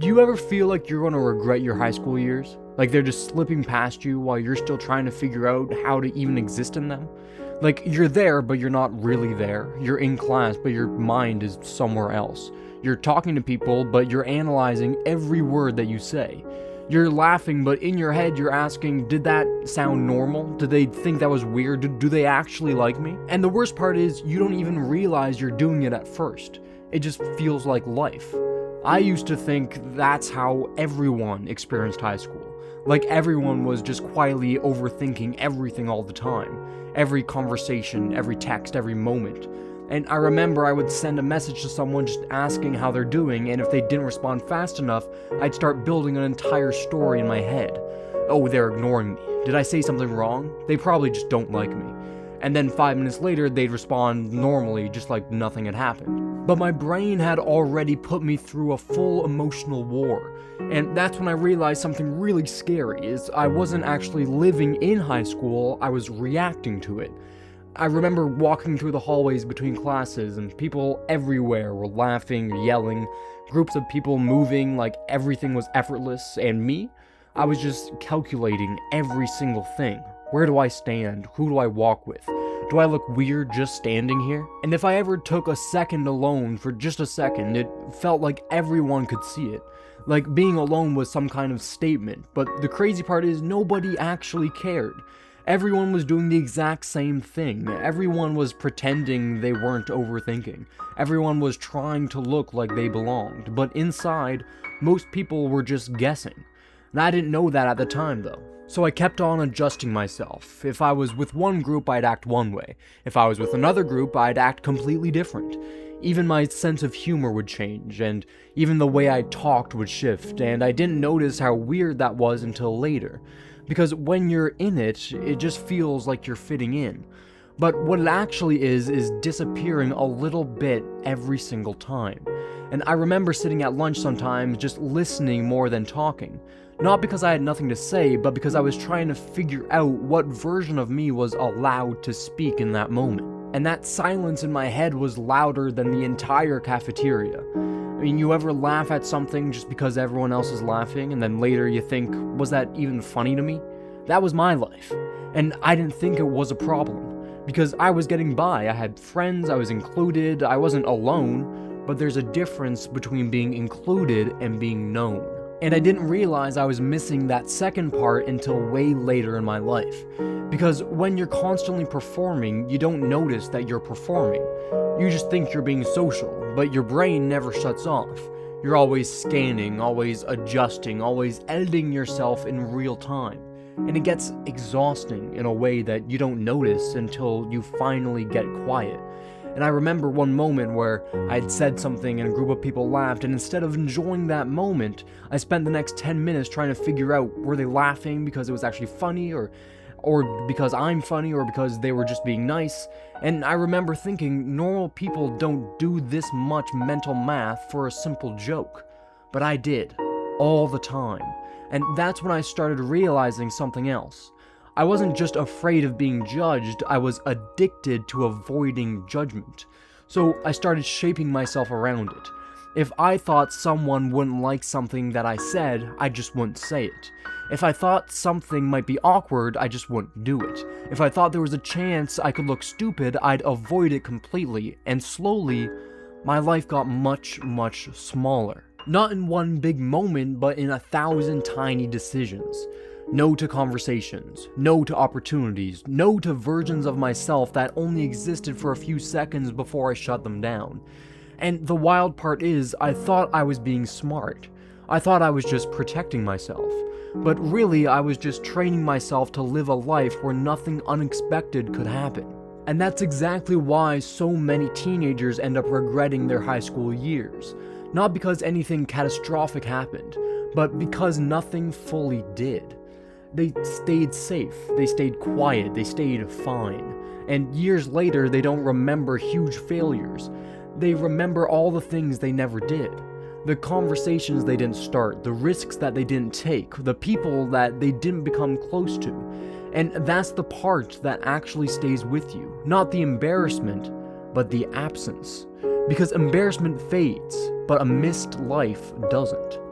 Do you ever feel like you're gonna regret your high school years? Like they're just slipping past you while you're still trying to figure out how to even exist in them? Like you're there, but you're not really there. You're in class, but your mind is somewhere else. You're talking to people, but you're analyzing every word that you say. You're laughing, but in your head you're asking, did that sound normal? Did they think that was weird? Do they actually like me? And the worst part is, you don't even realize you're doing it at first. It just feels like life. I used to think that's how everyone experienced high school. Like everyone was just quietly overthinking everything all the time. Every conversation, every text, every moment. And I remember I would send a message to someone just asking how they're doing, and if they didn't respond fast enough, I'd start building an entire story in my head. Oh, they're ignoring me. Did I say something wrong? They probably just don't like me. And then 5 minutes later, they'd respond normally, just like nothing had happened. But my brain had already put me through a full emotional war. And that's when I realized something really scary, is I wasn't actually living in high school, I was reacting to it. I remember walking through the hallways between classes, and people everywhere were laughing, yelling, groups of people moving like everything was effortless, and me? I was just calculating every single thing. Where do I stand? Who do I walk with? Do I look weird just standing here? And if I ever took a second alone for just a second, it felt like everyone could see it. Like being alone was some kind of statement, but the crazy part is nobody actually cared. Everyone was doing the exact same thing. Everyone was pretending they weren't overthinking. Everyone was trying to look like they belonged, but inside, most people were just guessing. And I didn't know that at the time though. So I kept on adjusting myself. If I was with one group, I'd act one way. If I was with another group, I'd act completely different. Even my sense of humor would change, and even the way I talked would shift, and I didn't notice how weird that was until later. Because when you're in it, it just feels like you're fitting in. But what it actually is disappearing a little bit every single time. And I remember sitting at lunch sometimes just listening more than talking. Not because I had nothing to say, but because I was trying to figure out what version of me was allowed to speak in that moment. And that silence in my head was louder than the entire cafeteria. I mean, you ever laugh at something just because everyone else is laughing, and then later you think, was that even funny to me? That was my life. And I didn't think it was a problem. Because I was getting by, I had friends, I was included, I wasn't alone, but there's a difference between being included and being known. And I didn't realize I was missing that second part until way later in my life. Because when you're constantly performing, you don't notice that you're performing. You just think you're being social, but your brain never shuts off. You're always scanning, always adjusting, always editing yourself in real time. And it gets exhausting in a way that you don't notice until you finally get quiet. And I remember one moment where I'd said something and a group of people laughed, and instead of enjoying that moment, I spent the next 10 minutes trying to figure out, were they laughing because it was actually funny, or because I'm funny, or because they were just being nice. And I remember thinking, normal people don't do this much mental math for a simple joke. But I did, all the time. And that's when I started realizing something else. I wasn't just afraid of being judged, I was addicted to avoiding judgment. So I started shaping myself around it. If I thought someone wouldn't like something that I said, I just wouldn't say it. If I thought something might be awkward, I just wouldn't do it. If I thought there was a chance I could look stupid, I'd avoid it completely, and slowly, my life got much, much smaller. Not in one big moment, but in 1,000 tiny decisions. No to conversations, no to opportunities, no to versions of myself that only existed for a few seconds before I shut them down. And the wild part is, I thought I was being smart. I thought I was just protecting myself. But really, I was just training myself to live a life where nothing unexpected could happen. And that's exactly why so many teenagers end up regretting their high school years. Not because anything catastrophic happened, but because nothing fully did. They stayed safe, they stayed quiet, they stayed fine. And years later, they don't remember huge failures. They remember all the things they never did. The conversations they didn't start, the risks that they didn't take, the people that they didn't become close to. And that's the part that actually stays with you. Not the embarrassment, but the absence. Because embarrassment fades, but a missed life doesn't.